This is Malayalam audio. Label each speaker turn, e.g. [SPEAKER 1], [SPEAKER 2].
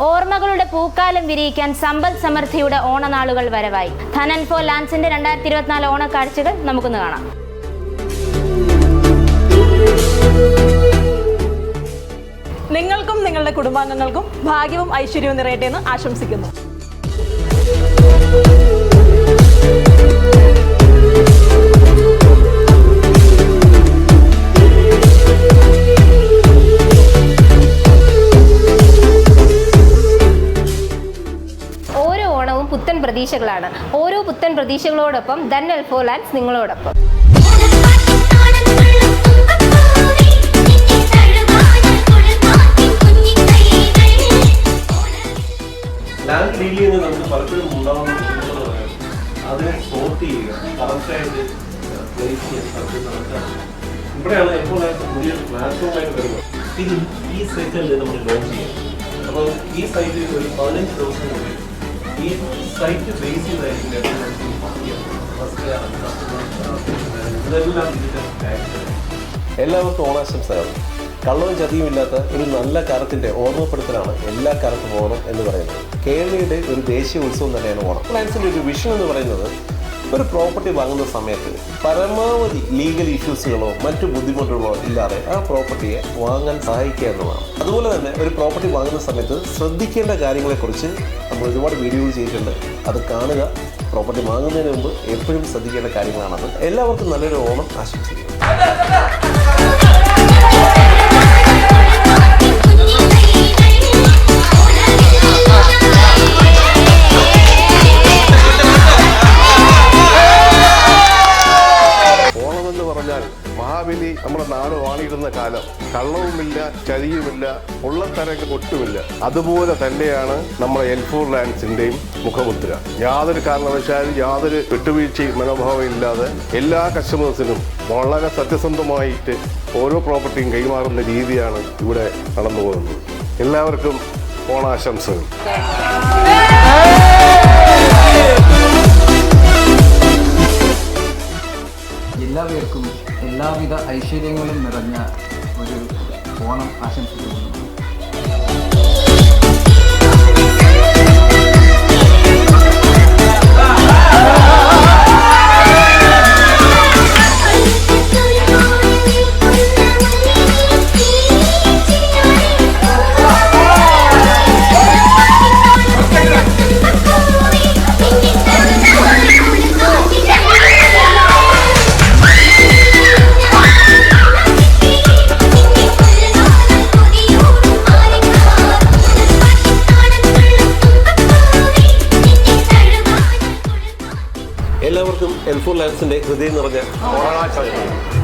[SPEAKER 1] ഓർമ്മകളുടെ പൂക്കാലം വിരിയിക്കാൻ സമ്പൽ സമൃദ്ധിയുടെ ഓണനാളുകൾ വരവായി. ധനൻഫോ ലാൻഡ്സിന്റെ 2024 ഓണക്കാഴ്ചകൾ നമുക്കൊന്ന് കാണാം.
[SPEAKER 2] നിങ്ങൾക്കും നിങ്ങളുടെ കുടുംബാംഗങ്ങൾക്കും ഭാഗ്യവും ഐശ്വര്യവും നിറയട്ടെ എന്ന് ആശംസിക്കുന്നു.
[SPEAKER 1] ഓരോ ഓണവും പുത്തൻ പ്രതീക്ഷകളാണ്. ഓരോ പുത്തൻ പ്രതീക്ഷകളോടൊപ്പം ധനൻഫോ ലാൻഡ്സ് നിങ്ങളോടൊപ്പം.
[SPEAKER 3] ലാൻഡ് ഡീൽ ചെയ്യുന്നത് നമുക്ക് പലപ്പോഴും ഉണ്ടാവുന്ന ബുദ്ധിമുട്ടെന്ന് പറയാം. അതിനെ സോർട്ട് ചെയ്യുക, കറക്റ്റായിട്ട് പ്ലേസ് ചെയ്യുക. ഇവിടെയാണ് ഇപ്പോൾ പുതിയൊരു പ്ലാറ്റ്ഫോമായിട്ട് വരുന്നത്. ഇത് ഈ സൈറ്റിൽ നമ്മൾ ലോഞ്ച് ചെയ്യും. അപ്പോൾ ഈ സൈറ്റിൽ ഒരു 15 ദിവസം കൂടി ഈ സൈറ്റ് ബേസ് ചെയ്തായിരിക്കും
[SPEAKER 4] എല്ലാവർക്കും ഓണാശംസകൾ. കള്ളവും ചതിയുമില്ലാത്ത ഒരു നല്ല കാലത്തിന്റെ ഓർമ്മപ്പെടുത്തലാണ് എല്ലാ കാലത്തും ഓണം എന്ന് പറയുന്നത്. കേരളയുടെ ഒരു ദേശീയ ഉത്സവം തന്നെയാണ് ഓണം. ലാൻഡ്സിന്റെ ഒരു വിഷൻ എന്ന് പറയുന്നത് ഒരു പ്രോപ്പർട്ടി വാങ്ങുന്ന സമയത്ത് പരമാവധി ലീഗൽ ഇഷ്യൂസുകളോ മറ്റു ബുദ്ധിമുട്ടുകളോ ഇല്ലാതെ ആ പ്രോപ്പർട്ടിയെ വാങ്ങാൻ സഹായിക്കുക എന്നതാണ്. അതുപോലെ തന്നെ ഒരു പ്രോപ്പർട്ടി വാങ്ങുന്ന സമയത്ത് ശ്രദ്ധിക്കേണ്ട കാര്യങ്ങളെക്കുറിച്ച് നമ്മൾ ഒരുപാട് വീഡിയോകൾ ചെയ്തിട്ടുണ്ട്. അത് കാണുക. പ്രോപ്പർട്ടി വാങ്ങുന്നതിന് മുമ്പ് എപ്പോഴും ശ്രദ്ധിക്കേണ്ട കാര്യങ്ങളാണത്. എല്ലാവർക്കും നല്ലൊരു ഓണം ആശംസിക്കുന്നു.
[SPEAKER 5] മഹാബലി നമ്മുടെ നാട് വാണിയിരുന്ന കാലം. കള്ളവുമില്ല, ചതിയുമില്ല, ഉള്ളത്തരക്ക് ഒട്ടുമില്ല. അതുപോലെ തന്നെയാണ് നമ്മുടെ എൽഫോർ ലാൻഡ്സിന്റെയും മുഖമുദ്ര. യാതൊരു കാരണവശാലും യാതൊരു വിട്ടുവീഴ്ചയും മനോഭാവം ഇല്ലാതെ എല്ലാ കസ്റ്റമേഴ്സിനും വളരെ സത്യസന്ധമായിട്ട് ഓരോ പ്രോപ്പർട്ടിയും കൈമാറുന്ന രീതിയാണ് ഇവിടെ നടന്നു പോകുന്നത്. എല്ലാവർക്കും ഓണാശംസകൾ.
[SPEAKER 6] എല്ലാവർക്കും എല്ലാവിധ ഐശ്വര്യങ്ങളും നിറഞ്ഞ ഒരു ഓണം ആശംസിക്കുന്നു.
[SPEAKER 4] എല്ലാവർക്കും എൽഫോർ ലാൻഡ്സിന്റെ ഹൃദയം നിറഞ്ഞ ഓണാശംസകൾ.